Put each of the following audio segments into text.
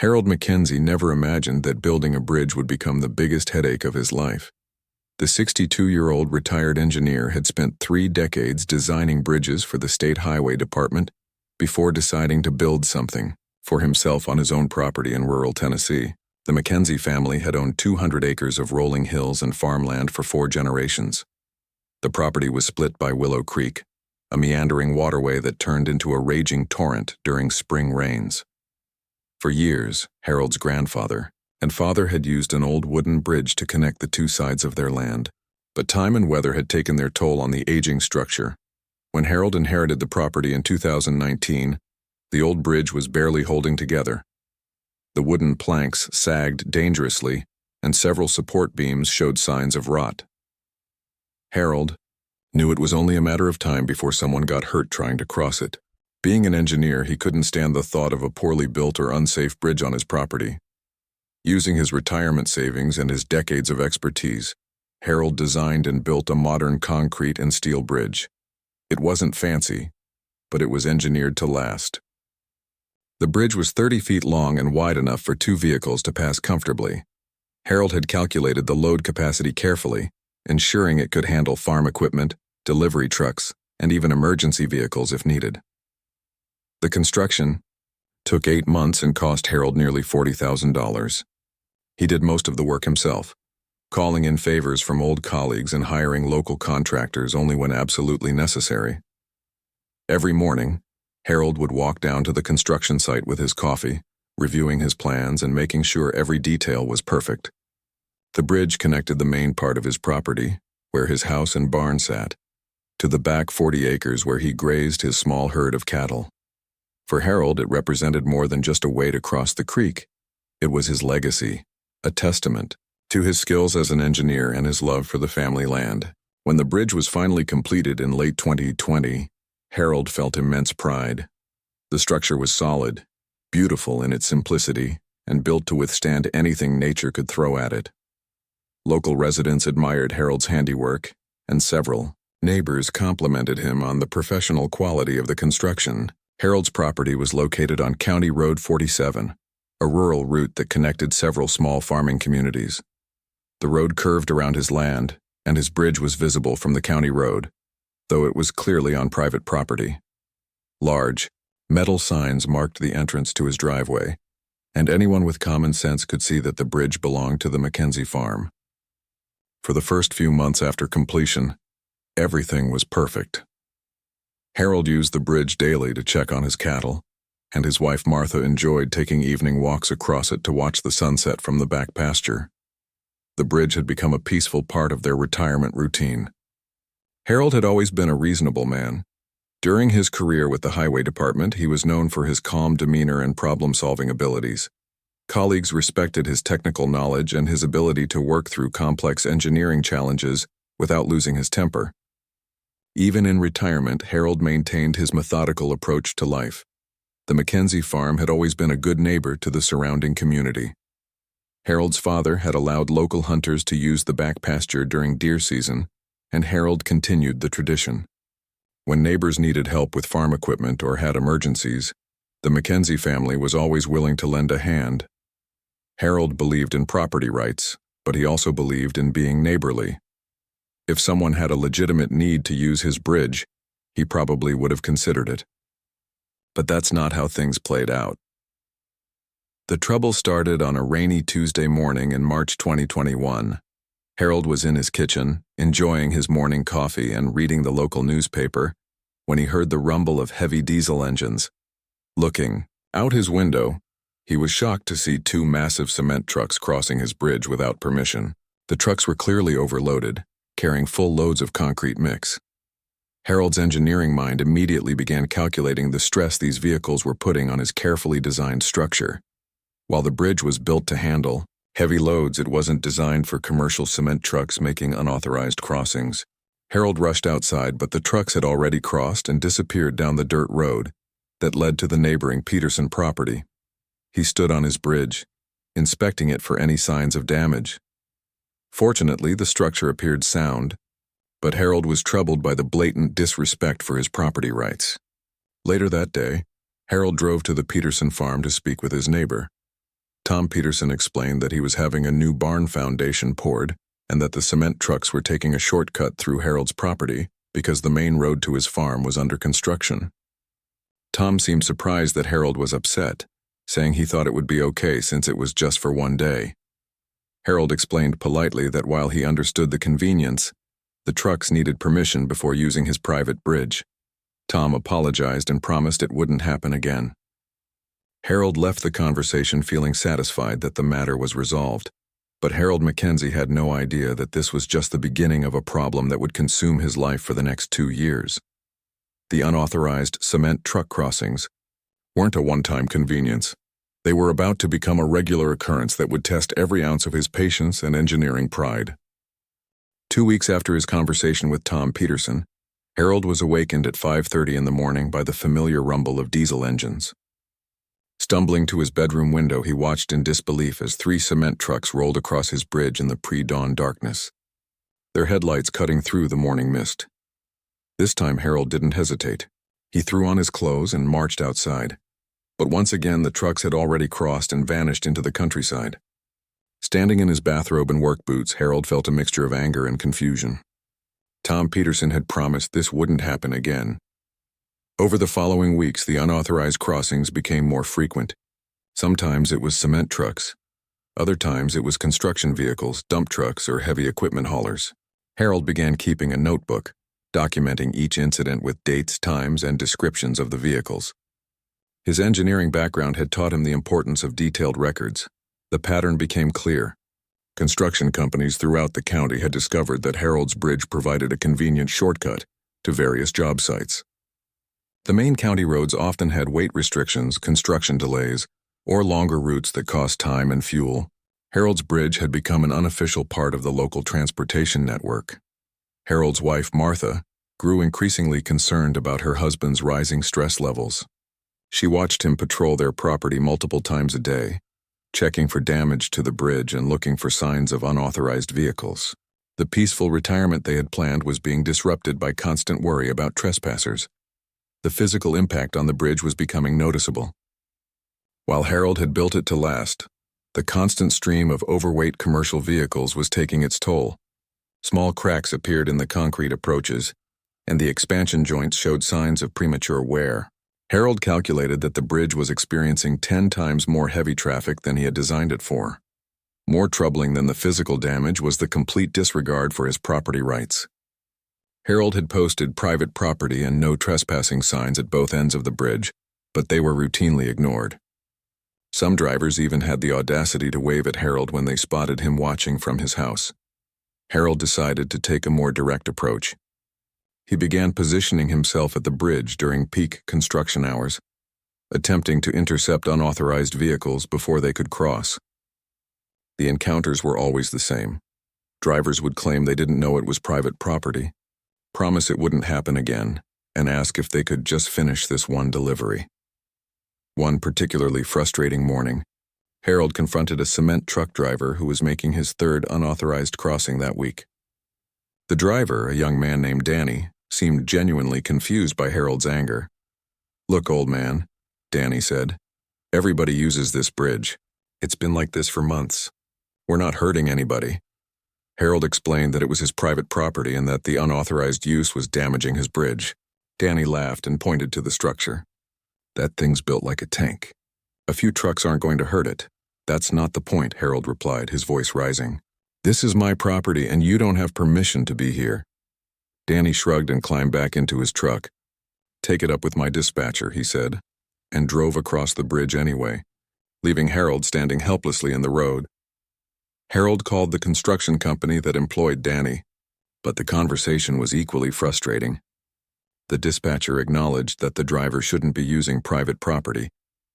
Harold Mackenzie never imagined that building a bridge would become the biggest headache of his life. The 62-year-old retired engineer had spent 3 decades designing bridges for the State Highway Department before deciding to build something for himself on his own property in rural Tennessee. The Mackenzie family had owned 200 acres of rolling hills and farmland for 4 generations. The property was split by Willow Creek, a meandering waterway that turned into a raging torrent during spring rains. For years, Harold's grandfather and father had used an old wooden bridge to connect the 2 sides of their land, but time and weather had taken their toll on the aging structure. When Harold inherited the property in 2019, the old bridge was barely holding together. The wooden planks sagged dangerously, and several support beams showed signs of rot. Harold knew it was only a matter of time before someone got hurt trying to cross it. Being an engineer, he couldn't stand the thought of a poorly built or unsafe bridge on his property. Using his retirement savings and his decades of expertise, Harold designed and built a modern concrete and steel bridge. It wasn't fancy, but it was engineered to last. The bridge was 30 feet long and wide enough for 2 vehicles to pass comfortably. Harold had calculated the load capacity carefully, ensuring it could handle farm equipment, delivery trucks, and even emergency vehicles if needed. The construction took 8 months and cost Harold nearly $40,000. He did most of the work himself, calling in favors from old colleagues and hiring local contractors only when absolutely necessary. Every morning, Harold would walk down to the construction site with his coffee, reviewing his plans and making sure every detail was perfect. The bridge connected the main part of his property, where his house and barn sat, to the back 40 acres where he grazed his small herd of cattle. For Harold, it represented more than just a way to cross the creek. It was his legacy, a testament to his skills as an engineer and his love for the family land. When the bridge was finally completed in late 2020, Harold felt immense pride. The structure was solid, beautiful in its simplicity, and built to withstand anything nature could throw at it. Local residents admired Harold's handiwork, and several neighbors complimented him on the professional quality of the construction. Harold's property was located on County Road 47, a rural route that connected several small farming communities. The road curved around his land, and his bridge was visible from the county road, though it was clearly on private property. Large, metal signs marked the entrance to his driveway, and anyone with common sense could see that the bridge belonged to the Mackenzie farm. For the first few months after completion, everything was perfect. Harold used the bridge daily to check on his cattle, and his wife Martha enjoyed taking evening walks across it to watch the sunset from the back pasture. The bridge had become a peaceful part of their retirement routine. Harold had always been a reasonable man. During his career with the Highway Department, he was known for his calm demeanor and problem-solving abilities. Colleagues respected his technical knowledge and his ability to work through complex engineering challenges without losing his temper. Even in retirement, Harold maintained his methodical approach to life. The Mackenzie farm had always been a good neighbor to the surrounding community. Harold's father had allowed local hunters to use the back pasture during deer season, and Harold continued the tradition. When neighbors needed help with farm equipment or had emergencies, the Mackenzie family was always willing to lend a hand. Harold believed in property rights, but he also believed in being neighborly. If someone had a legitimate need to use his bridge, he probably would have considered it. But that's not how things played out. The trouble started on a rainy Tuesday morning in March 2021. Harold was in his kitchen, enjoying his morning coffee and reading the local newspaper, when he heard the rumble of heavy diesel engines. Looking out his window, he was shocked to see 2 massive cement trucks crossing his bridge without permission. The trucks were clearly overloaded, carrying full loads of concrete mix. Harold's engineering mind immediately began calculating the stress these vehicles were putting on his carefully designed structure. While the bridge was built to handle heavy loads, it wasn't designed for commercial cement trucks making unauthorized crossings. Harold rushed outside, but the trucks had already crossed and disappeared down the dirt road that led to the neighboring Peterson property. He stood on his bridge, inspecting it for any signs of damage. Fortunately, the structure appeared sound, but Harold was troubled by the blatant disrespect for his property rights. Later that day, Harold drove to the Peterson farm to speak with his neighbor. Tom Peterson explained that he was having a new barn foundation poured and that the cement trucks were taking a shortcut through Harold's property because the main road to his farm was under construction. Tom seemed surprised that Harold was upset, saying he thought it would be okay since it was just for one day. Harold explained politely that while he understood the convenience, the trucks needed permission before using his private bridge. Tom apologized and promised it wouldn't happen again. Harold left the conversation feeling satisfied that the matter was resolved, but Harold Mackenzie had no idea that this was just the beginning of a problem that would consume his life for the next 2 years. The unauthorized cement truck crossings weren't a one-time convenience. They were about to become a regular occurrence that would test every ounce of his patience and engineering pride. 2 weeks after his conversation with Tom Peterson, Harold was awakened at 5:30 in the morning by the familiar rumble of diesel engines. Stumbling to his bedroom window, he watched in disbelief as 3 cement trucks rolled across his bridge in the pre-dawn darkness, their headlights cutting through the morning mist. This time Harold didn't hesitate. He threw on his clothes and marched outside. But once again the trucks had already crossed and vanished into the countryside. Standing in his bathrobe and work boots, Harold felt a mixture of anger and confusion. Tom Peterson had promised this wouldn't happen again. Over the following weeks, the unauthorized crossings became more frequent. Sometimes it was cement trucks. Other times it was construction vehicles, dump trucks, or heavy equipment haulers. Harold began keeping a notebook, documenting each incident with dates, times, and descriptions of the vehicles. His engineering background had taught him the importance of detailed records. The pattern became clear. Construction companies throughout the county had discovered that Harold's bridge provided a convenient shortcut to various job sites. The main county roads often had weight restrictions, construction delays, or longer routes that cost time and fuel. Harold's bridge had become an unofficial part of the local transportation network. Harold's wife, Martha, grew increasingly concerned about her husband's rising stress levels. She watched him patrol their property multiple times a day, checking for damage to the bridge and looking for signs of unauthorized vehicles. The peaceful retirement they had planned was being disrupted by constant worry about trespassers. The physical impact on the bridge was becoming noticeable. While Harold had built it to last, the constant stream of overweight commercial vehicles was taking its toll. Small cracks appeared in the concrete approaches, and the expansion joints showed signs of premature wear. Harold calculated that the bridge was experiencing 10 times more heavy traffic than he had designed it for. More troubling than the physical damage was the complete disregard for his property rights. Harold had posted private property and no trespassing signs at both ends of the bridge, but they were routinely ignored. Some drivers even had the audacity to wave at Harold when they spotted him watching from his house. Harold decided to take a more direct approach. He began positioning himself at the bridge during peak construction hours, attempting to intercept unauthorized vehicles before they could cross. The encounters were always the same. Drivers would claim they didn't know it was private property, promise it wouldn't happen again, and ask if they could just finish this one delivery. One particularly frustrating morning, Harold confronted a cement truck driver who was making his 3rd unauthorized crossing that week. The driver, a young man named Danny, seemed genuinely confused by Harold's anger. "Look, old man," Danny said, "everybody uses this bridge. It's been like this for months. We're not hurting anybody." Harold explained that it was his private property and that the unauthorized use was damaging his bridge. Danny laughed and pointed to the structure. "That thing's built like a tank. A few trucks aren't going to hurt it." "That's not the point," Harold replied, his voice rising. "This is my property and you don't have permission to be here." Danny shrugged and climbed back into his truck. "Take it up with my dispatcher," he said, and drove across the bridge anyway, leaving Harold standing helplessly in the road. Harold called the construction company that employed Danny, but the conversation was equally frustrating. The dispatcher acknowledged that the driver shouldn't be using private property,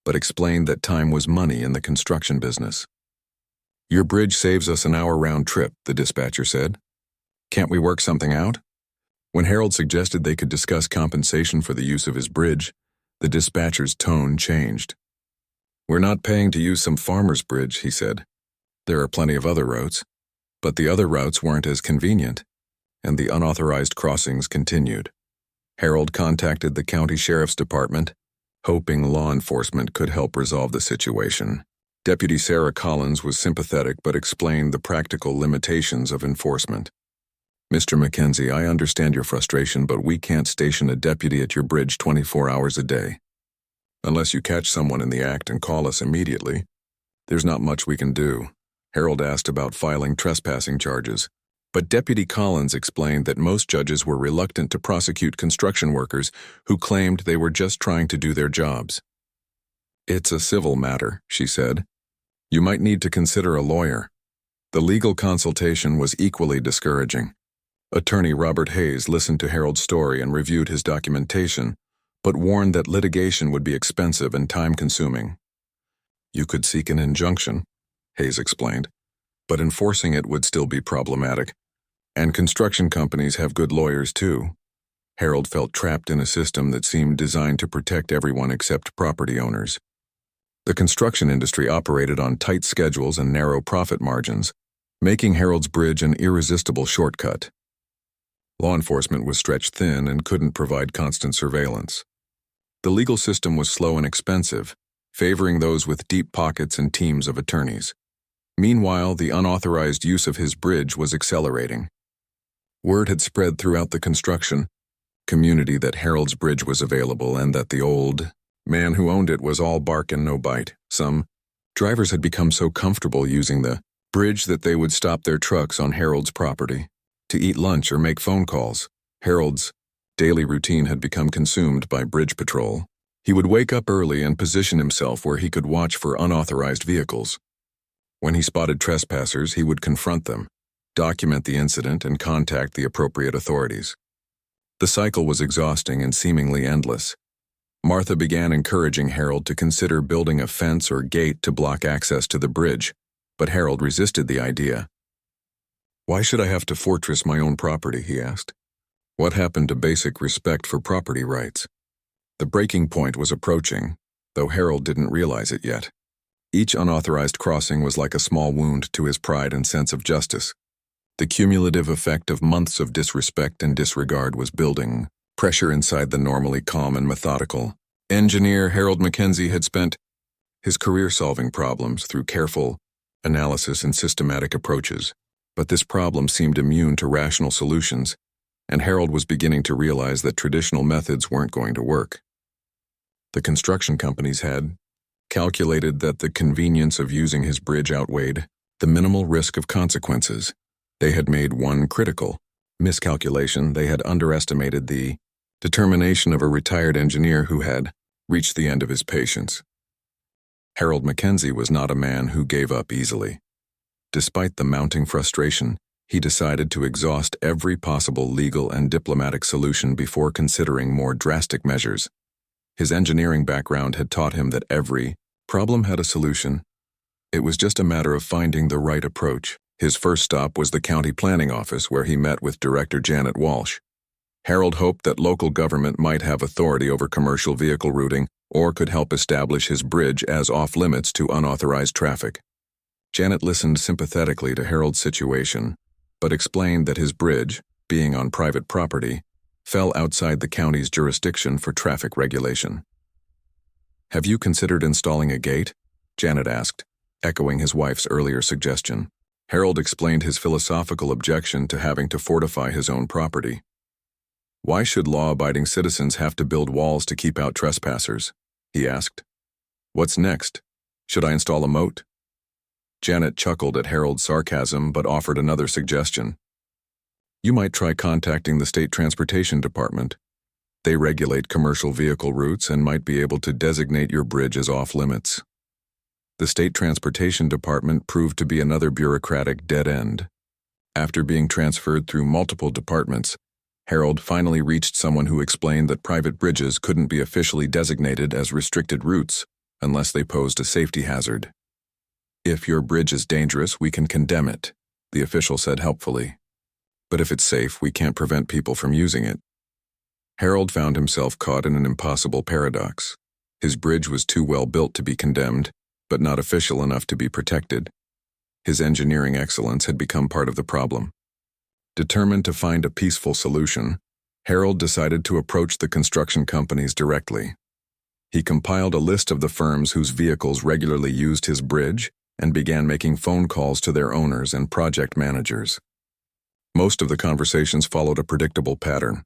but explained that time was money in the construction business. "Your bridge saves us an hour round trip," the dispatcher said. "Can't we work something out?" When Harold suggested they could discuss compensation for the use of his bridge, the dispatcher's tone changed. "We're not paying to use some farmer's bridge," he said. "There are plenty of other routes." But the other routes weren't as convenient, and the unauthorized crossings continued. Harold contacted the county sheriff's department, hoping law enforcement could help resolve the situation. Deputy Sarah Collins was sympathetic but explained the practical limitations of enforcement. "Mr. Mackenzie, I understand your frustration, but we can't station a deputy at your bridge 24 hours a day. Unless you catch someone in the act and call us immediately, there's not much we can do." Harold asked about filing trespassing charges, but Deputy Collins explained that most judges were reluctant to prosecute construction workers who claimed they were just trying to do their jobs. "It's a civil matter," she said. "You might need to consider a lawyer." The legal consultation was equally discouraging. Attorney Robert Hayes listened to Harold's story and reviewed his documentation, but warned that litigation would be expensive and time-consuming. "You could seek an injunction," Hayes explained, "but enforcing it would still be problematic. And construction companies have good lawyers too." Harold felt trapped in a system that seemed designed to protect everyone except property owners. The construction industry operated on tight schedules and narrow profit margins, making Harold's bridge an irresistible shortcut. Law enforcement was stretched thin and couldn't provide constant surveillance. The legal system was slow and expensive, favoring those with deep pockets and teams of attorneys. Meanwhile, the unauthorized use of his bridge was accelerating. Word had spread throughout the construction community that Harold's bridge was available and that the old man who owned it was all bark and no bite. Some drivers had become so comfortable using the bridge that they would stop their trucks on Harold's property to eat lunch or make phone calls. Harold's daily routine had become consumed by bridge patrol. He would wake up early and position himself where he could watch for unauthorized vehicles. When he spotted trespassers, he would confront them, document the incident, and contact the appropriate authorities. The cycle was exhausting and seemingly endless. Martha began encouraging Harold to consider building a fence or gate to block access to the bridge, but Harold resisted the idea. "Why should I have to fortress my own property?" he asked. "What happened to basic respect for property rights?" The breaking point was approaching, though Harold didn't realize it yet. Each unauthorized crossing was like a small wound to his pride and sense of justice. The cumulative effect of months of disrespect and disregard was building. Pressure inside the normally calm and methodical engineer Harold Mackenzie had spent his career solving problems through careful analysis and systematic approaches. But this problem seemed immune to rational solutions, and Harold was beginning to realize that traditional methods weren't going to work. The construction companies had calculated that the convenience of using his bridge outweighed the minimal risk of consequences. They had made one critical miscalculation. They had underestimated the determination of a retired engineer who had reached the end of his patience. Harold Mackenzie was not a man who gave up easily. Despite the mounting frustration, he decided to exhaust every possible legal and diplomatic solution before considering more drastic measures. His engineering background had taught him that every problem had a solution. It was just a matter of finding the right approach. His first stop was the county planning office, where he met with Director Janet Walsh. Harold hoped that local government might have authority over commercial vehicle routing or could help establish his bridge as off-limits to unauthorized traffic. Janet listened sympathetically to Harold's situation, but explained that his bridge, being on private property, fell outside the county's jurisdiction for traffic regulation. "Have you considered installing a gate?" Janet asked, echoing his wife's earlier suggestion. Harold explained his philosophical objection to having to fortify his own property. "Why should law-abiding citizens have to build walls to keep out trespassers?" he asked. "What's next? Should I install a moat?" Janet chuckled at Harold's sarcasm but offered another suggestion. "You might try contacting the State Transportation Department. They regulate commercial vehicle routes and might be able to designate your bridge as off-limits." The State Transportation Department proved to be another bureaucratic dead end. After being transferred through multiple departments, Harold finally reached someone who explained that private bridges couldn't be officially designated as restricted routes unless they posed a safety hazard. "If your bridge is dangerous, we can condemn it," the official said helpfully. "But if it's safe, we can't prevent people from using it." Harold found himself caught in an impossible paradox. His bridge was too well built to be condemned, but not official enough to be protected. His engineering excellence had become part of the problem. Determined to find a peaceful solution, Harold decided to approach the construction companies directly. He compiled a list of the firms whose vehicles regularly used his bridge and began making phone calls to their owners and project managers. Most of the conversations followed a predictable pattern.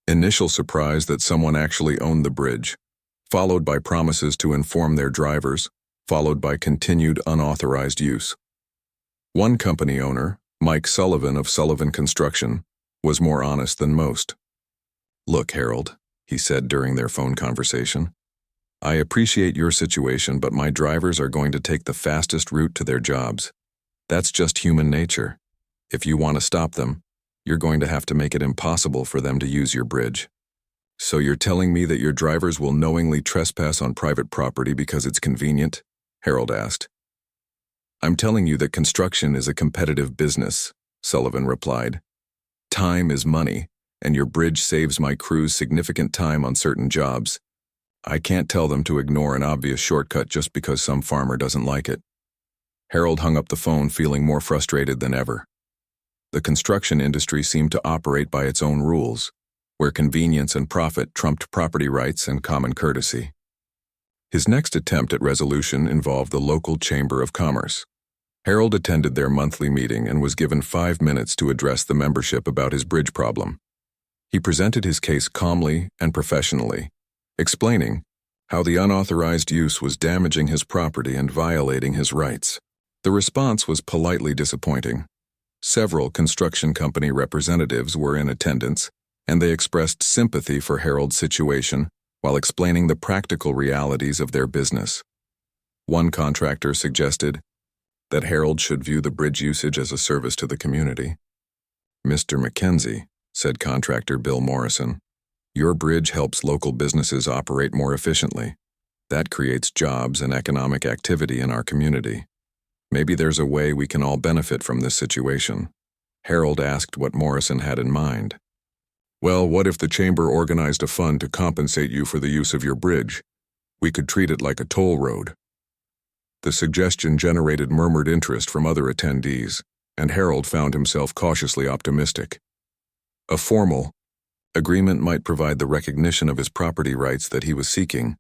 Initial surprise that someone actually owned the bridge, followed by promises to inform their drivers, followed by continued unauthorized use. One company owner, Mike Sullivan of Sullivan Construction, was more honest than most. "Look, Harold," he said during their phone conversation, "I appreciate your situation, but my drivers are going to take the fastest route to their jobs. That's just human nature. If you want to stop them, you're going to have to make it impossible for them to use your bridge." "So you're telling me that your drivers will knowingly trespass on private property because it's convenient?" Harold asked. "I'm telling you that construction is a competitive business," Sullivan replied. "Time is money, and your bridge saves my crews significant time on certain jobs. I can't tell them to ignore an obvious shortcut just because some farmer doesn't like it." Harold hung up the phone feeling more frustrated than ever. The construction industry seemed to operate by its own rules, where convenience and profit trumped property rights and common courtesy. His next attempt at resolution involved the local Chamber of Commerce. Harold attended their monthly meeting and was given 5 minutes to address the membership about his bridge problem. He presented his case calmly and professionally, explaining how the unauthorized use was damaging his property and violating his rights. The response was politely disappointing. Several construction company representatives were in attendance, and they expressed sympathy for Harold's situation while explaining the practical realities of their business. One contractor suggested that Harold should view the bridge usage as a service to the community. "Mr. Mackenzie," said contractor Bill Morrison, "your bridge helps local businesses operate more efficiently. That creates jobs and economic activity in our community. Maybe there's a way we can all benefit from this situation." Harold asked what Morrison had in mind. "Well, what if the chamber organized a fund to compensate you for the use of your bridge? We could treat it like a toll road." The suggestion generated murmured interest from other attendees, and Harold found himself cautiously optimistic. A formal agreement might provide the recognition of his property rights that he was seeking,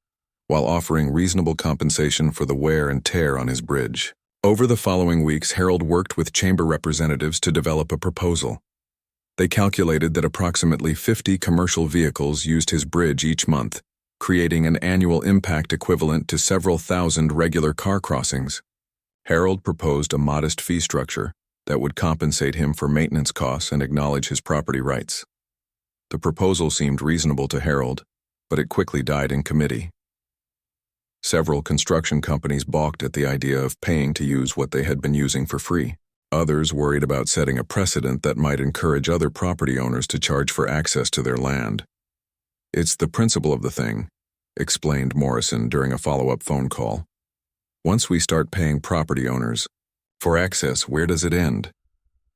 while offering reasonable compensation for the wear and tear on his bridge. Over the following weeks, Harold worked with chamber representatives to develop a proposal. They calculated that approximately 50 commercial vehicles used his bridge each month, creating an annual impact equivalent to several thousand regular car crossings. Harold proposed a modest fee structure that would compensate him for maintenance costs and acknowledge his property rights. The proposal seemed reasonable to Harold, but it quickly died in committee. Several construction companies balked at the idea of paying to use what they had been using for free. Others worried about setting a precedent that might encourage other property owners to charge for access to their land. "It's the principle of the thing," explained Morrison during a follow-up phone call. "Once we start paying property owners for access, where does it end?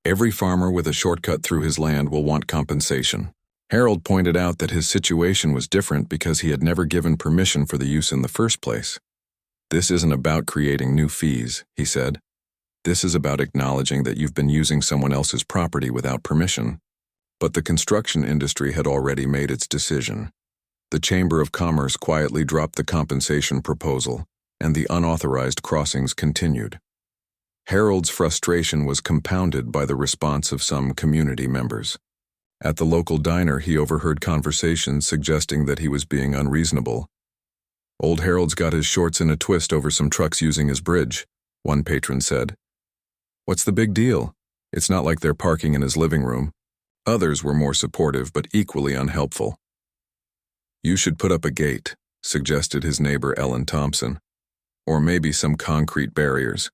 Every farmer with a shortcut through his land will want compensation." Harold pointed out that his situation was different because he had never given permission for the use in the first place. "This isn't about creating new fees," he said. "This is about acknowledging that you've been using someone else's property without permission." But the construction industry had already made its decision. The Chamber of Commerce quietly dropped the compensation proposal, and the unauthorized crossings continued. Harold's frustration was compounded by the response of some community members. At the local diner, he overheard conversations suggesting that he was being unreasonable. "Old Harold's got his shorts in a twist over some trucks using his bridge," one patron said. "What's the big deal? It's not like they're parking in his living room." Others were more supportive but equally unhelpful. "You should put up a gate," suggested his neighbor Ellen Thompson. "Or maybe some concrete barriers."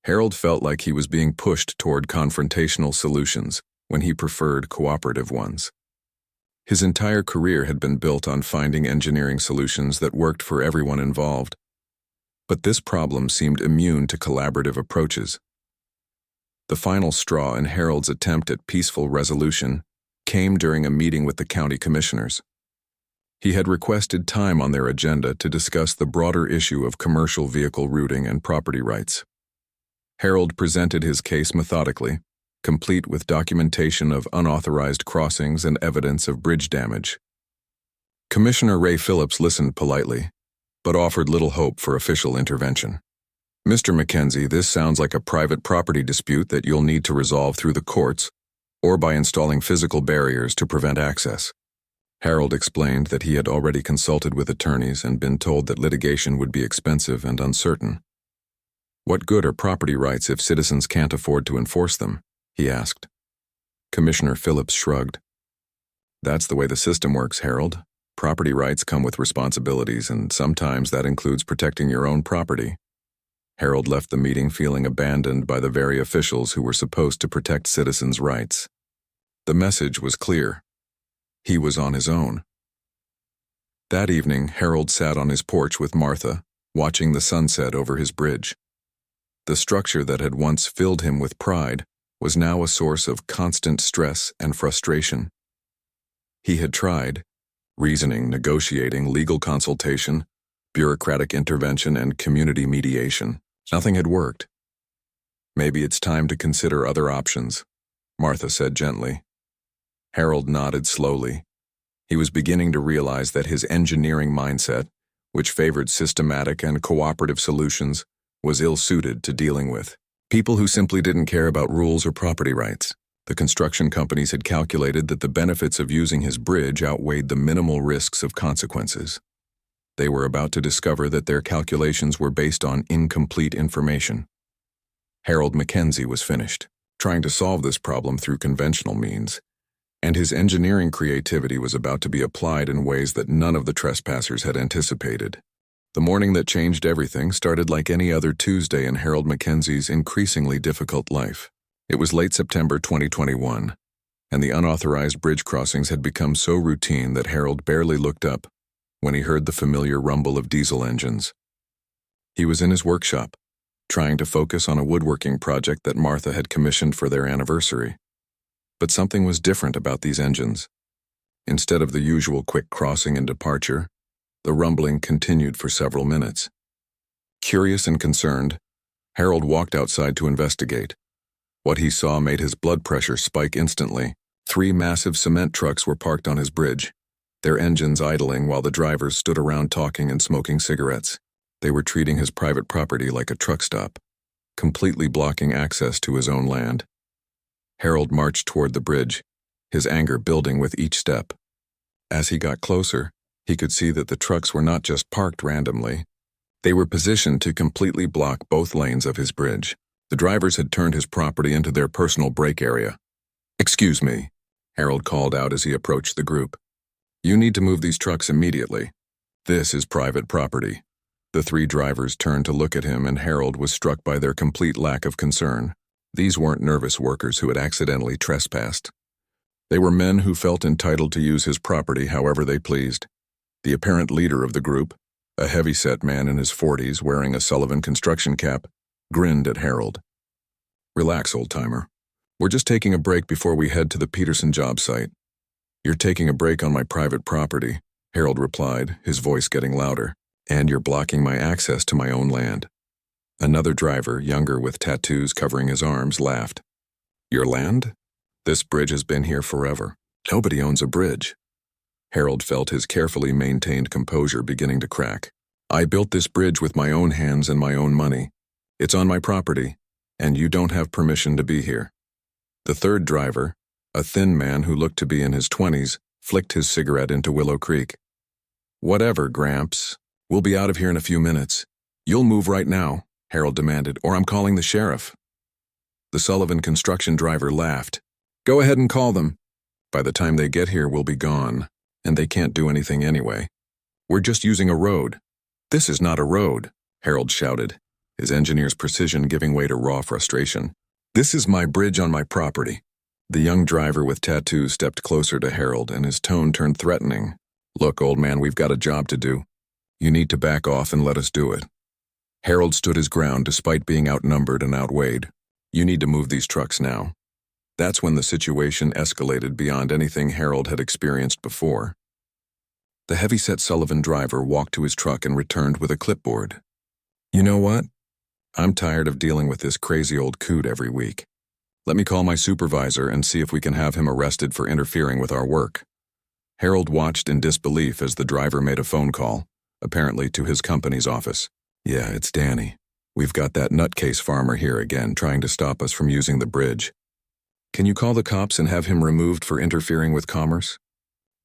Harold felt like he was being pushed toward confrontational solutions when he preferred cooperative ones. His entire career had been built on finding engineering solutions that worked for everyone involved. But this problem seemed immune to collaborative approaches. The final straw in Harold's attempt at peaceful resolution came during a meeting with the county commissioners. He had requested time on their agenda to discuss the broader issue of commercial vehicle routing and property rights. Harold presented his case methodically, complete with documentation of unauthorized crossings and evidence of bridge damage. Commissioner Ray Phillips listened politely, but offered little hope for official intervention. Mr. Mackenzie, this sounds like a private property dispute that you'll need to resolve through the courts or by installing physical barriers to prevent access. Harold explained that he had already consulted with attorneys and been told that litigation would be expensive and uncertain. What good are property rights if citizens can't afford to enforce them? He asked. Commissioner Phillips shrugged. That's the way the system works, Harold. Property rights come with responsibilities, and sometimes that includes protecting your own property. Harold left the meeting feeling abandoned by the very officials who were supposed to protect citizens' rights. The message was clear. He was on his own. That evening, Harold sat on his porch with Martha, watching the sunset over his bridge. The structure that had once filled him with pride was now a source of constant stress and frustration. He had tried reasoning, negotiating, legal consultation, bureaucratic intervention, and community mediation. Nothing had worked. Maybe it's time to consider other options, Martha said gently. Harold nodded slowly. He was beginning to realize that his engineering mindset, which favored systematic and cooperative solutions, was ill-suited to dealing with people who simply didn't care about rules or property rights. The construction companies had calculated that the benefits of using his bridge outweighed the minimal risks of consequences. They were about to discover that their calculations were based on incomplete information. Harold Mackenzie was finished, trying to solve this problem through conventional means, and his engineering creativity was about to be applied in ways that none of the trespassers had anticipated. The morning that changed everything started like any other Tuesday in Harold Mackenzie's increasingly difficult life. It was late September 2021, and the unauthorized bridge crossings had become so routine that Harold barely looked up when he heard the familiar rumble of diesel engines. He was in his workshop, trying to focus on a woodworking project that Martha had commissioned for their anniversary. But something was different about these engines. Instead of the usual quick crossing and departure, the rumbling continued for several minutes. Curious and concerned, Harold walked outside to investigate. What he saw made his blood pressure spike instantly. 3 massive cement trucks were parked on his bridge, their engines idling while the drivers stood around talking and smoking cigarettes. They were treating his private property like a truck stop, completely blocking access to his own land. Harold marched toward the bridge, his anger building with each step. As he got closer, he could see that the trucks were not just parked randomly. They were positioned to completely block both lanes of his bridge. The drivers had turned his property into their personal break area. "Excuse me," Harold called out as he approached the group. "You need to move these trucks immediately. This is private property." The 3 drivers turned to look at him, and Harold was struck by their complete lack of concern. These weren't nervous workers who had accidentally trespassed. They were men who felt entitled to use his property however they pleased. The apparent leader of the group, a heavy-set man in his 40s wearing a Sullivan construction cap, grinned at Harold. "Relax, old-timer. We're just taking a break before we head to the Peterson job site." "You're taking a break on my private property," Harold replied, his voice getting louder. "And you're blocking my access to my own land." Another driver, younger with tattoos covering his arms, laughed. "Your land? This bridge has been here forever. Nobody owns a bridge." Harold felt his carefully maintained composure beginning to crack. "I built this bridge with my own hands and my own money. It's on my property, and you don't have permission to be here." The third driver, a thin man who looked to be in his 20s, flicked his cigarette into Willow Creek. "Whatever, Gramps. We'll be out of here in a few minutes. You'll move right now," Harold demanded, "or I'm calling the sheriff." The Sullivan construction driver laughed. "Go ahead and call them. By the time they get here, we'll be gone, and they can't do anything anyway. We're just using a road." "This is not a road," Harold shouted, his engineer's precision giving way to raw frustration. "This is my bridge on my property." The young driver with tattoos stepped closer to Harold, and his tone turned threatening. "Look, old man, we've got a job to do. You need to back off and let us do it." Harold stood his ground despite being outnumbered and outweighed. "You need to move these trucks now." That's when the situation escalated beyond anything Harold had experienced before. The heavy-set Sullivan driver walked to his truck and returned with a clipboard. "You know what? I'm tired of dealing with this crazy old coot every week. Let me call my supervisor and see if we can have him arrested for interfering with our work." Harold watched in disbelief as the driver made a phone call, apparently to his company's office. "Yeah, it's Danny. We've got that nutcase farmer here again trying to stop us from using the bridge. Can you call the cops and have him removed for interfering with commerce?"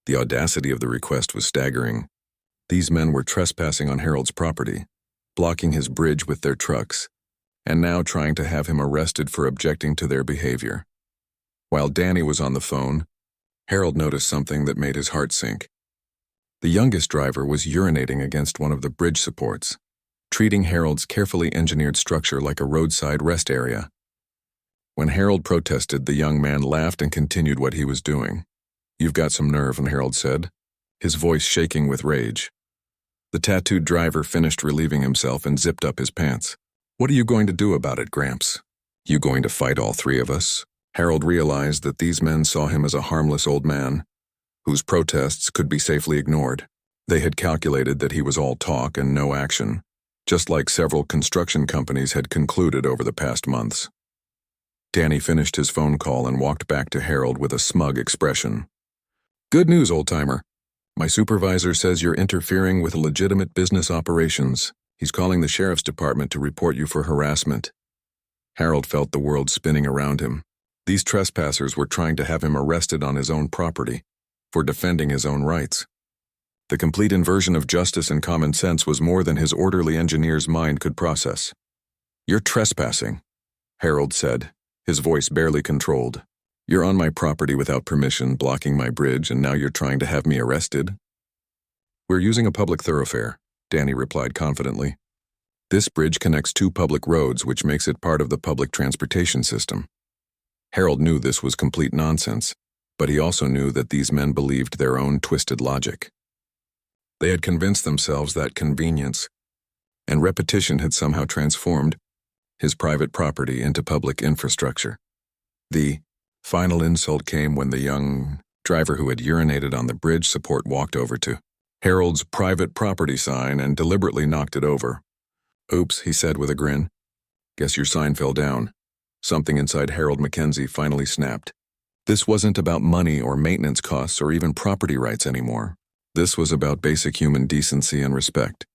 The audacity of the request was staggering. These men were trespassing on Harold's property, blocking his bridge with their trucks, and now trying to have him arrested for objecting to their behavior. While Danny was on the phone, Harold noticed something that made his heart sink. The youngest driver was urinating against one of the bridge supports, treating Harold's carefully engineered structure like a roadside rest area. When Harold protested, the young man laughed and continued what he was doing. "You've got some nerve," Harold said, his voice shaking with rage. The tattooed driver finished relieving himself and zipped up his pants. "What are you going to do about it, Gramps? You going to fight all three of us?" Harold realized that these men saw him as a harmless old man, whose protests could be safely ignored. They had calculated that he was all talk and no action, just like several construction companies had concluded over the past months. Danny finished his phone call and walked back to Harold with a smug expression. "Good news, old-timer. My supervisor says you're interfering with legitimate business operations. He's calling the sheriff's department to report you for harassment." Harold felt the world spinning around him. These trespassers were trying to have him arrested on his own property, for defending his own rights. The complete inversion of justice and common sense was more than his orderly engineer's mind could process. "You're trespassing," Harold said, his voice barely controlled. "You're on my property without permission, blocking my bridge, and now you're trying to have me arrested?" "We're using a public thoroughfare," Danny replied confidently. "This bridge connects two public roads, which makes it part of the public transportation system." Harold knew this was complete nonsense, but he also knew that these men believed their own twisted logic. They had convinced themselves that convenience and repetition had somehow transformed his private property into public infrastructure. The final insult came when the young driver who had urinated on the bridge support walked over to Harold's private property sign and deliberately knocked it over. "Oops," he said with a grin. "Guess your sign fell down." Something inside Harold Mackenzie finally snapped. This wasn't about money or maintenance costs or even property rights anymore. This was about basic human decency and respect,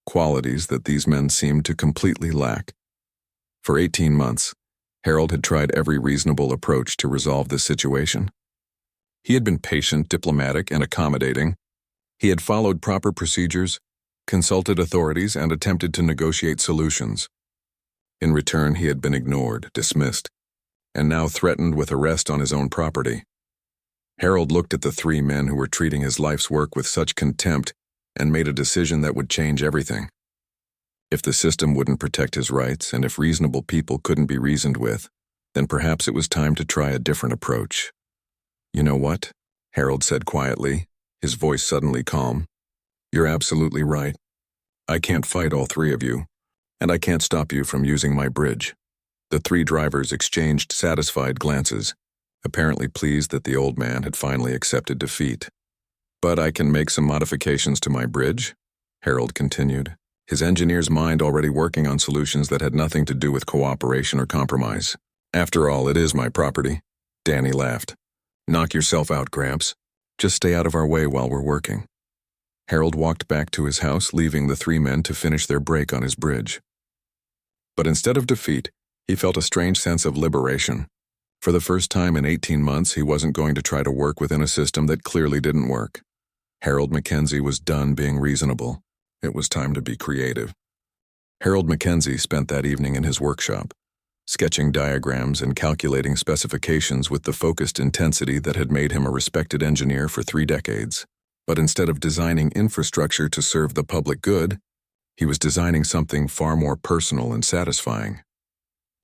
qualities that these men seemed to completely lack. For 18 months, Harold had tried every reasonable approach to resolve this situation. He had been patient, diplomatic, and accommodating. He had followed proper procedures, consulted authorities, and attempted to negotiate solutions. In return, he had been ignored, dismissed, and now threatened with arrest on his own property. Harold looked at the three men who were treating his life's work with such contempt and made a decision that would change everything. If the system wouldn't protect his rights, and if reasonable people couldn't be reasoned with, then perhaps it was time to try a different approach. "You know what?" Harold said quietly, his voice suddenly calm. "You're absolutely right. I can't fight all three of you, and I can't stop you from using my bridge." The three drivers exchanged satisfied glances, apparently pleased that the old man had finally accepted defeat. "But I can make some modifications to my bridge," Harold continued, his engineer's mind already working on solutions that had nothing to do with cooperation or compromise. "After all, it is my property." Danny laughed. "Knock yourself out, Gramps. Just stay out of our way while we're working." Harold walked back to his house, leaving the three men to finish their break on his bridge. But instead of defeat, he felt a strange sense of liberation. For the first time in 18 months, he wasn't going to try to work within a system that clearly didn't work. Harold Mackenzie was done being reasonable. It was time to be creative. Harold Mackenzie spent that evening in his workshop, sketching diagrams and calculating specifications with the focused intensity that had made him a respected engineer for 3 decades. But instead of designing infrastructure to serve the public good, he was designing something far more personal and satisfying.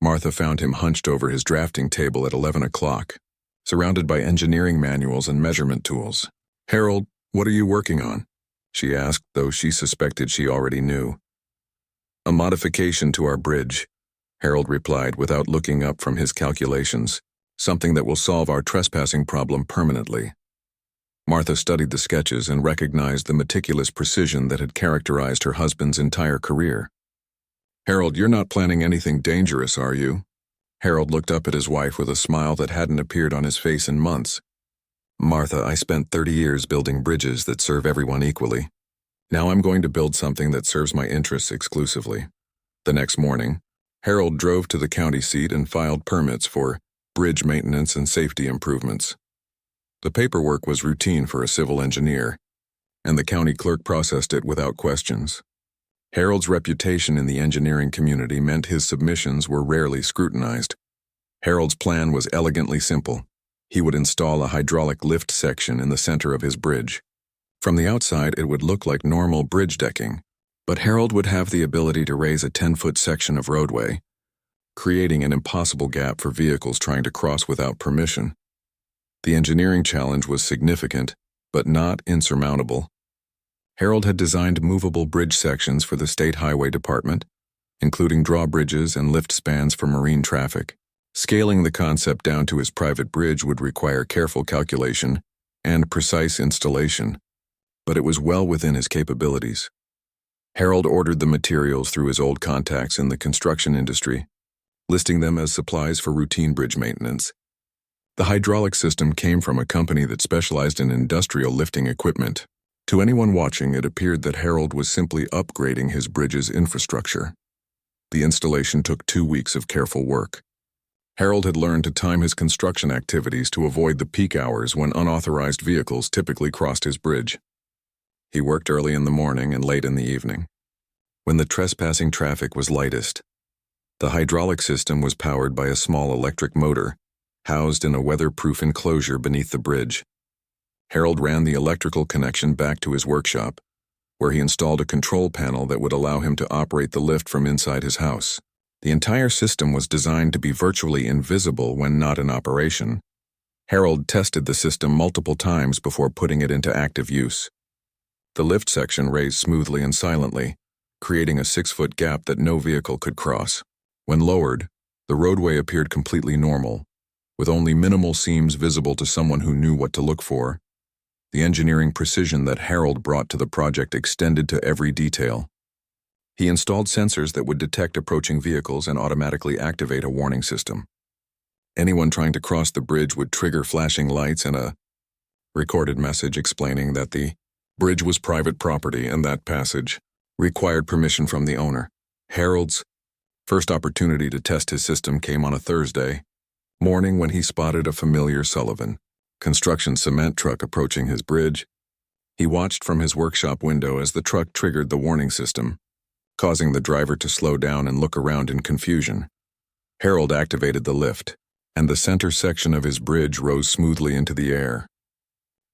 Martha found him hunched over his drafting table at 11 o'clock, surrounded by engineering manuals and measurement tools. "Harold, what are you working on?" she asked, though she suspected she already knew. "A modification to our bridge," Harold replied without looking up from his calculations. "Something that will solve our trespassing problem permanently." Martha studied the sketches and recognized the meticulous precision that had characterized her husband's entire career. "Harold, you're not planning anything dangerous, are you?" Harold looked up at his wife with a smile that hadn't appeared on his face in months. Martha, I spent 30 years building bridges that serve everyone equally. Now I'm going to build something that serves my interests exclusively. The next morning, Harold drove to the county seat and filed permits for bridge maintenance and safety improvements. The paperwork was routine for a civil engineer, and the county clerk processed it without questions. Harold's reputation in the engineering community meant his submissions were rarely scrutinized. Harold's plan was elegantly simple. He would install a hydraulic lift section in the center of his bridge. From the outside, it would look like normal bridge decking, but Harold would have the ability to raise a 10-foot section of roadway, creating an impossible gap for vehicles trying to cross without permission. The engineering challenge was significant, but not insurmountable. Harold had designed movable bridge sections for the State Highway Department, including drawbridges and lift spans for marine traffic. Scaling the concept down to his private bridge would require careful calculation and precise installation, but it was well within his capabilities. Harold ordered the materials through his old contacts in the construction industry, listing them as supplies for routine bridge maintenance. The hydraulic system came from a company that specialized in industrial lifting equipment. To anyone watching, it appeared that Harold was simply upgrading his bridge's infrastructure. The installation took 2 weeks of careful work. Harold had learned to time his construction activities to avoid the peak hours when unauthorized vehicles typically crossed his bridge. He worked early in the morning and late in the evening, when the trespassing traffic was lightest. The hydraulic system was powered by a small electric motor, housed in a weatherproof enclosure beneath the bridge. Harold ran the electrical connection back to his workshop, where he installed a control panel that would allow him to operate the lift from inside his house. The entire system was designed to be virtually invisible when not in operation. Harold tested the system multiple times before putting it into active use. The lift section raised smoothly and silently, creating a 6-foot gap that no vehicle could cross. When lowered, the roadway appeared completely normal, with only minimal seams visible to someone who knew what to look for. The engineering precision that Harold brought to the project extended to every detail. He installed sensors that would detect approaching vehicles and automatically activate a warning system. Anyone trying to cross the bridge would trigger flashing lights and a recorded message explaining that the bridge was private property and that passage required permission from the owner. Harold's first opportunity to test his system came on a Thursday morning when he spotted a familiar Sullivan construction cement truck approaching his bridge. He watched from his workshop window as the truck triggered the warning system, causing the driver to slow down and look around in confusion. Harold activated the lift, and the center section of his bridge rose smoothly into the air.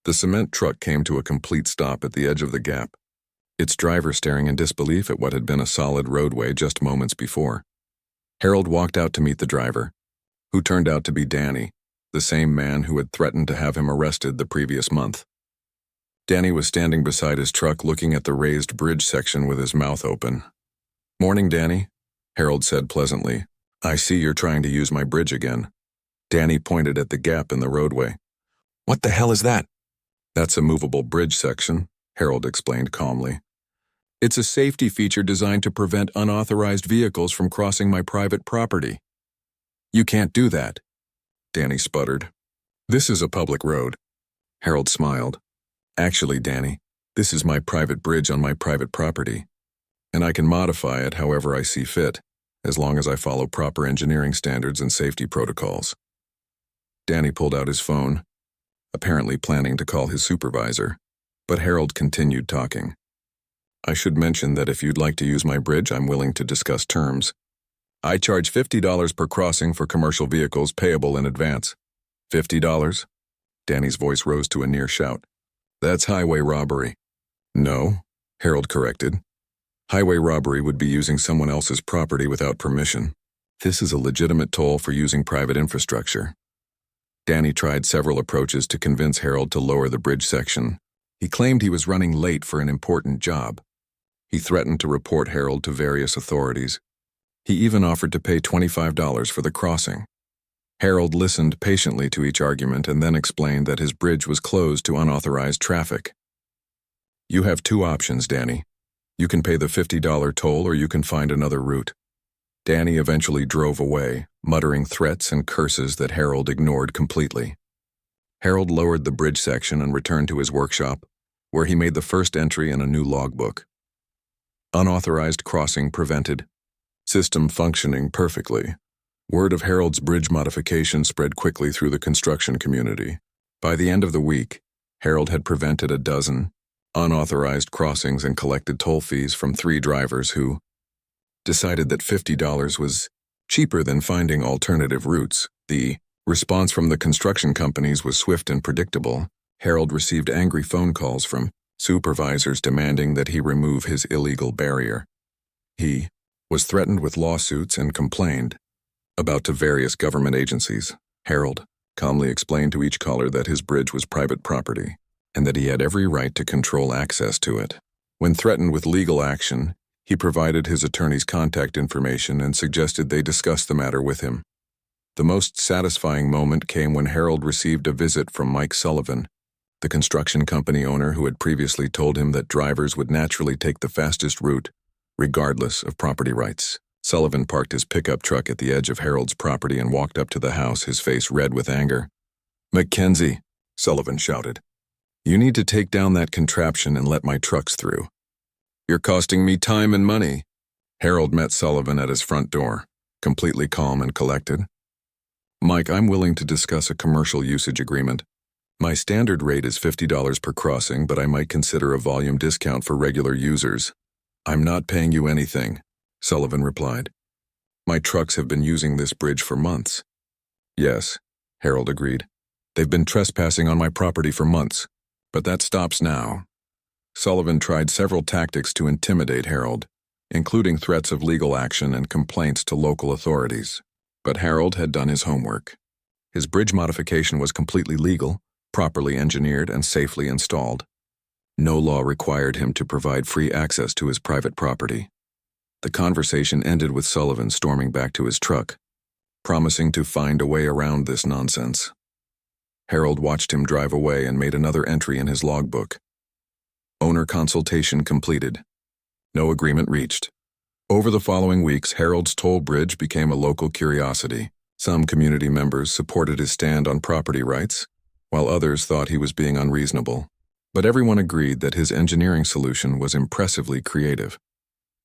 The cement truck came to a complete stop at the edge of the gap, its driver staring in disbelief at what had been a solid roadway just moments before. Harold walked out to meet the driver, who turned out to be Danny, the same man who had threatened to have him arrested the previous month. Danny was standing beside his truck looking at the raised bridge section with his mouth open. "Morning, Danny," Harold said pleasantly. "I see you're trying to use my bridge again." Danny pointed at the gap in the roadway. "What the hell is that?" "That's a movable bridge section," Harold explained calmly. "It's a safety feature designed to prevent unauthorized vehicles from crossing my private property." "You can't do that," Danny sputtered. "This is a public road." Harold smiled. "Actually, Danny, this is my private bridge on my private property, and I can modify it however I see fit, as long as I follow proper engineering standards and safety protocols." Danny pulled out his phone, apparently planning to call his supervisor, but Harold continued talking. "I should mention that if you'd like to use my bridge, I'm willing to discuss terms. I charge $50 per crossing for commercial vehicles payable in advance." $50? Danny's voice rose to a near shout. "That's highway robbery." "No," Harold corrected. "Highway robbery would be using someone else's property without permission. This is a legitimate toll for using private infrastructure." Danny tried several approaches to convince Harold to lower the bridge section. He claimed he was running late for an important job. He threatened to report Harold to various authorities. He even offered to pay $25 for the crossing. Harold listened patiently to each argument and then explained that his bridge was closed to unauthorized traffic. "You have 2 options, Danny. You can pay the $50 toll or you can find another route." Danny eventually drove away, muttering threats and curses that Harold ignored completely. Harold lowered the bridge section and returned to his workshop, where he made the first entry in a new logbook. Unauthorized crossing prevented. System functioning perfectly. Word of Harold's bridge modification spread quickly through the construction community. By the end of the week, Harold had prevented a dozen unauthorized crossings and collected toll fees from 3 drivers who decided that $50 was cheaper than finding alternative routes. The response from the construction companies was swift and predictable. Harold received angry phone calls from supervisors demanding that he remove his illegal barrier. He was threatened with lawsuits and complained about to various government agencies. Harold calmly explained to each caller that his bridge was private property and that he had every right to control access to it. When threatened with legal action, he provided his attorney's contact information and suggested they discuss the matter with him. The most satisfying moment came when Harold received a visit from Mike Sullivan, the construction company owner who had previously told him that drivers would naturally take the fastest route, regardless of property rights. Sullivan parked his pickup truck at the edge of Harold's property and walked up to the house, his face red with anger. "Mackenzie," Sullivan shouted, "you need to take down that contraption and let my trucks through. You're costing me time and money." Harold met Sullivan at his front door, completely calm and collected. "Mike, I'm willing to discuss a commercial usage agreement. My standard rate is $50 per crossing, but I might consider a volume discount for regular users." "I'm not paying you anything," Sullivan replied. "My trucks have been using this bridge for months." "Yes," Harold agreed. "They've been trespassing on my property for months, but that stops now." Sullivan tried several tactics to intimidate Harold, including threats of legal action and complaints to local authorities. But Harold had done his homework. His bridge modification was completely legal, properly engineered, and safely installed. No law required him to provide free access to his private property. The conversation ended with Sullivan storming back to his truck, promising to find a way around this nonsense. Harold watched him drive away and made another entry in his logbook. Owner consultation completed. No agreement reached. Over the following weeks, Harold's toll bridge became a local curiosity. Some community members supported his stand on property rights, while others thought he was being unreasonable. But everyone agreed that his engineering solution was impressively creative.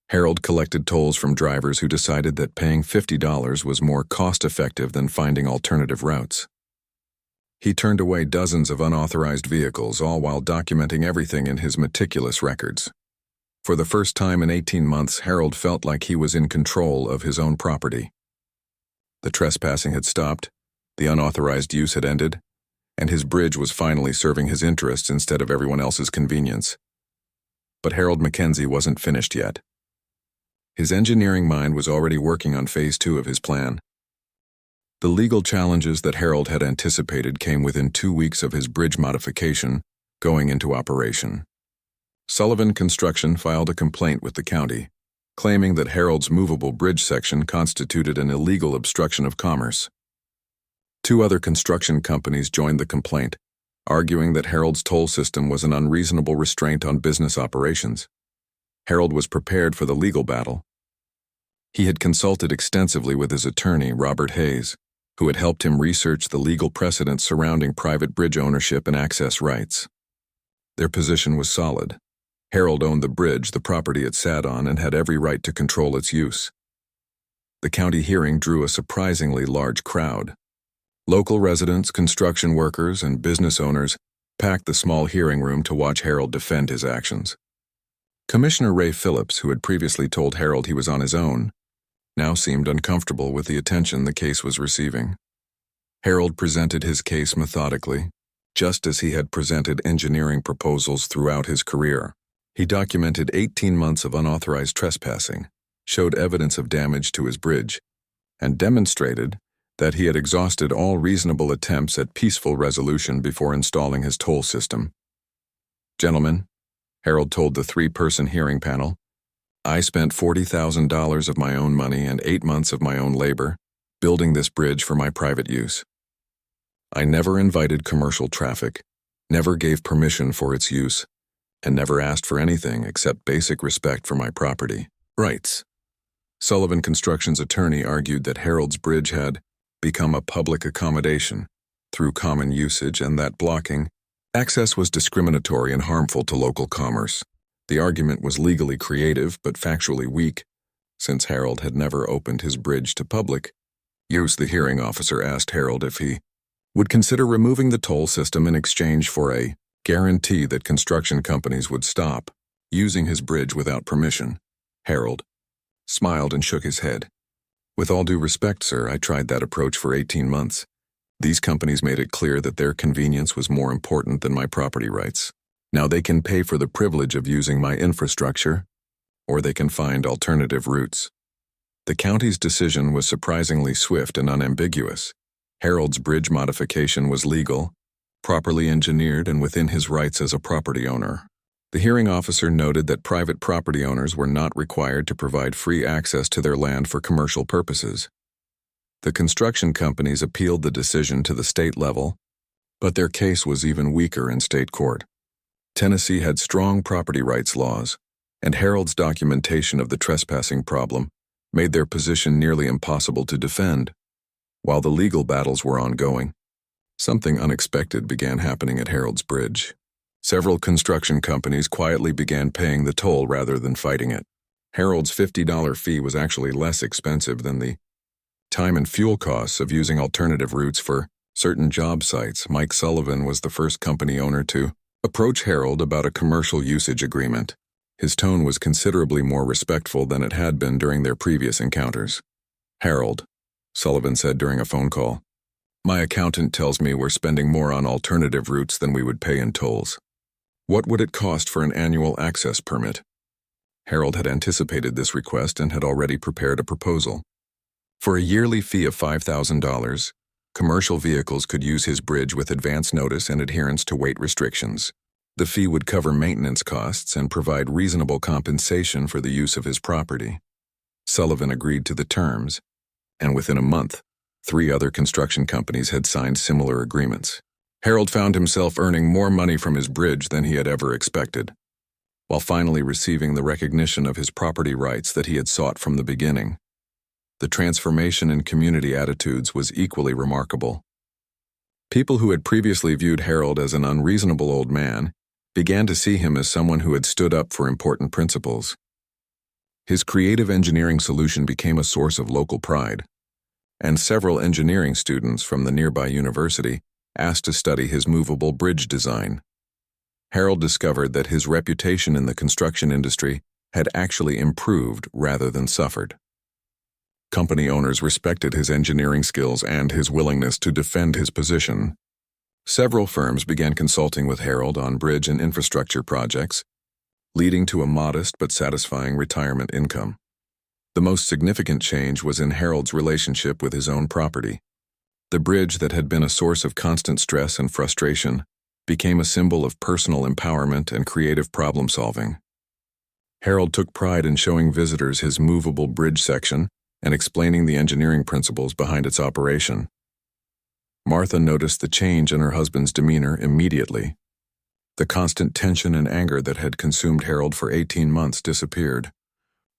Harold collected tolls from drivers who decided that paying $50 was more cost-effective than finding alternative routes. He turned away dozens of unauthorized vehicles, all while documenting everything in his meticulous records. For the first time in 18 months, Harold felt like he was in control of his own property. The trespassing had stopped, the unauthorized use had ended, and his bridge was finally serving his interests instead of everyone else's convenience. But Harold Mackenzie wasn't finished yet. His engineering mind was already working on phase 2 of his plan. The legal challenges that Harold had anticipated came within 2 weeks of his bridge modification going into operation. Sullivan Construction filed a complaint with the county, claiming that Harold's movable bridge section constituted an illegal obstruction of commerce. 2 other construction companies joined the complaint, arguing that Harold's toll system was an unreasonable restraint on business operations. Harold was prepared for the legal battle. He had consulted extensively with his attorney, Robert Hayes, who had helped him research the legal precedents surrounding private bridge ownership and access rights. Their position was solid. Harold owned the bridge, the property it sat on, and had every right to control its use. The county hearing drew a surprisingly large crowd. Local residents, construction workers, and business owners packed the small hearing room to watch Harold defend his actions. Commissioner Ray Phillips, who had previously told Harold he was on his own, now seemed uncomfortable with the attention the case was receiving. Harold presented his case methodically, just as he had presented engineering proposals throughout his career. He documented 18 months of unauthorized trespassing, showed evidence of damage to his bridge, and demonstrated that he had exhausted all reasonable attempts at peaceful resolution before installing his toll system. "Gentlemen," Harold told the 3-person hearing panel, "I spent $40,000 of my own money and 8 months of my own labor building this bridge for my private use. I never invited commercial traffic, never gave permission for its use, and never asked for anything except basic respect for my property rights." Sullivan Construction's attorney argued that Harold's bridge had become a public accommodation, through common usage and that blocking access was discriminatory and harmful to local commerce. The argument was legally creative but factually weak, since Harold had never opened his bridge to public use. The hearing officer asked Harold if he would consider removing the toll system in exchange for a guarantee that construction companies would stop using his bridge without permission. Harold smiled and shook his head. "With all due respect, sir, I tried that approach for 18 months. These companies made it clear that their convenience was more important than my property rights. Now they can pay for the privilege of using my infrastructure, or they can find alternative routes." The county's decision was surprisingly swift and unambiguous. Harold's bridge modification was legal, properly engineered, and within his rights as a property owner. The hearing officer noted that private property owners were not required to provide free access to their land for commercial purposes. The construction companies appealed the decision to the state level, but their case was even weaker in state court. Tennessee had strong property rights laws, and Harold's documentation of the trespassing problem made their position nearly impossible to defend. While the legal battles were ongoing, something unexpected began happening at Harold's Bridge. Several construction companies quietly began paying the toll rather than fighting it. Harold's $50 fee was actually less expensive than the time and fuel costs of using alternative routes for certain job sites. Mike Sullivan was the first company owner to approach Harold about a commercial usage agreement. His tone was considerably more respectful than it had been during their previous encounters. "Harold," Sullivan said during a phone call, "my accountant tells me we're spending more on alternative routes than we would pay in tolls. What would it cost for an annual access permit?" Harold had anticipated this request and had already prepared a proposal. For a yearly fee of $5,000, commercial vehicles could use his bridge with advance notice and adherence to weight restrictions. The fee would cover maintenance costs and provide reasonable compensation for the use of his property. Sullivan agreed to the terms, and within a month, 3 other construction companies had signed similar agreements. Harold found himself earning more money from his bridge than he had ever expected, while finally receiving the recognition of his property rights that he had sought from the beginning. The transformation in community attitudes was equally remarkable. People who had previously viewed Harold as an unreasonable old man began to see him as someone who had stood up for important principles. His creative engineering solution became a source of local pride, and several engineering students from the nearby university asked to study his movable bridge design. Harold discovered that his reputation in the construction industry had actually improved rather than suffered. Company owners respected his engineering skills and his willingness to defend his position. Several firms began consulting with Harold on bridge and infrastructure projects, leading to a modest but satisfying retirement income. The most significant change was in Harold's relationship with his own property. The bridge that had been a source of constant stress and frustration became a symbol of personal empowerment and creative problem-solving. Harold took pride in showing visitors his movable bridge section and explaining the engineering principles behind its operation. Martha noticed the change in her husband's demeanor immediately. The constant tension and anger that had consumed Harold for 18 months disappeared,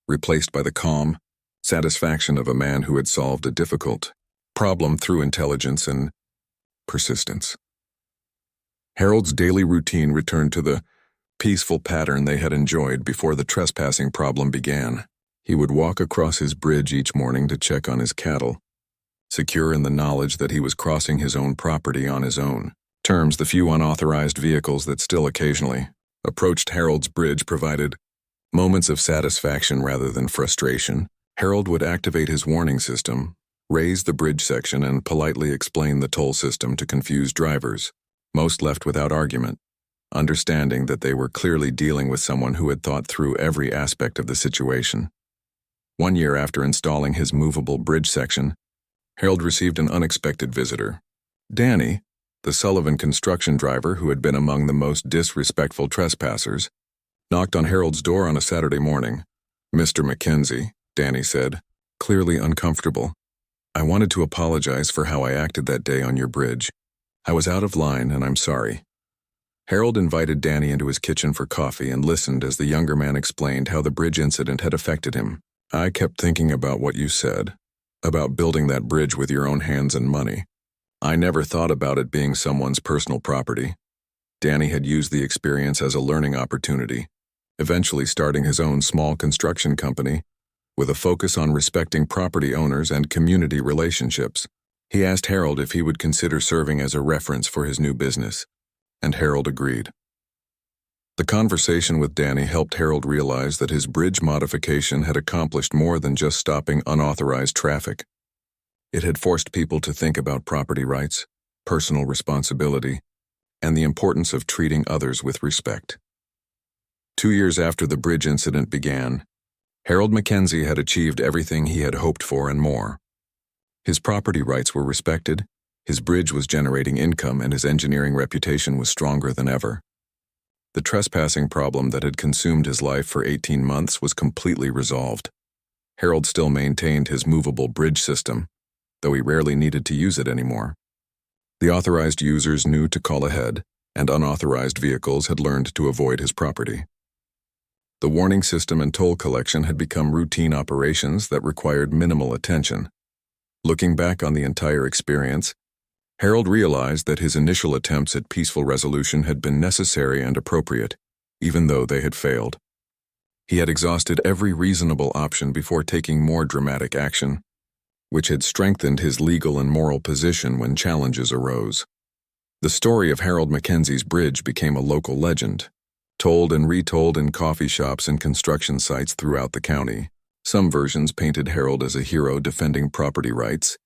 replaced by the calm satisfaction of a man who had solved a difficult problem through intelligence and persistence. Harold's daily routine returned to the peaceful pattern they had enjoyed before the trespassing problem began. He would walk across his bridge each morning to check on his cattle, secure in the knowledge that he was crossing his own property on his own terms. The few unauthorized vehicles that still occasionally approached Harold's bridge provided moments of satisfaction rather than frustration. Harold would activate his warning system, raise the bridge section, and politely explain the toll system to confused drivers. Most left without argument, understanding that they were clearly dealing with someone who had thought through every aspect of the situation. 1 year after installing his movable bridge section, Harold received an unexpected visitor. Danny, the Sullivan construction driver who had been among the most disrespectful trespassers, knocked on Harold's door on a Saturday morning. "Mr. Mackenzie," Danny said, clearly uncomfortable, "I wanted to apologize for how I acted that day on your bridge. I was out of line and I'm sorry." Harold invited Danny into his kitchen for coffee and listened as the younger man explained how the bridge incident had affected him. "I kept thinking about what you said, about building that bridge with your own hands and money. I never thought about it being someone's personal property. Danny had used the experience as a learning opportunity, eventually starting his own small construction company with a focus on respecting property owners and community relationships. He asked Harold if he would consider serving as a reference for his new business, and Harold agreed. The conversation with Danny helped Harold realize that his bridge modification had accomplished more than just stopping unauthorized traffic. It had forced people to think about property rights, personal responsibility, and the importance of treating others with respect. 2 years after the bridge incident began, Harold Mackenzie had achieved everything he had hoped for and more. His property rights were respected, his bridge was generating income, and his engineering reputation was stronger than ever. The trespassing problem that had consumed his life for 18 months was completely resolved. Harold still maintained his movable bridge system, though he rarely needed to use it anymore. The authorized users knew to call ahead, and unauthorized vehicles had learned to avoid his property. The warning system and toll collection had become routine operations that required minimal attention. Looking back on the entire experience, Harold realized that his initial attempts at peaceful resolution had been necessary and appropriate, even though they had failed. He had exhausted every reasonable option before taking more dramatic action, which had strengthened his legal and moral position when challenges arose. The story of Harold Mackenzie's bridge became a local legend, told and retold in coffee shops and construction sites throughout the county. Some versions painted Harold as a hero defending property rights,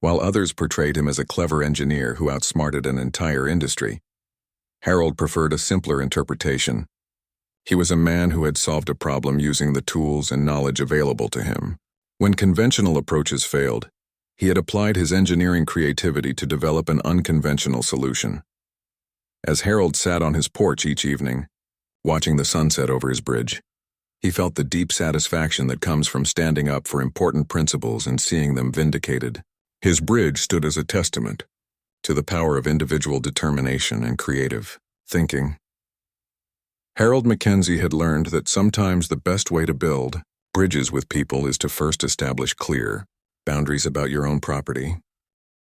while others portrayed him as a clever engineer who outsmarted an entire industry. Harold preferred a simpler interpretation. He was a man who had solved a problem using the tools and knowledge available to him. When conventional approaches failed, he had applied his engineering creativity to develop an unconventional solution. As Harold sat on his porch each evening, watching the sunset over his bridge, he felt the deep satisfaction that comes from standing up for important principles and seeing them vindicated. His bridge stood as a testament to the power of individual determination and creative thinking. Harold Mackenzie had learned that sometimes the best way to build bridges with people is to first establish clear boundaries about your own property.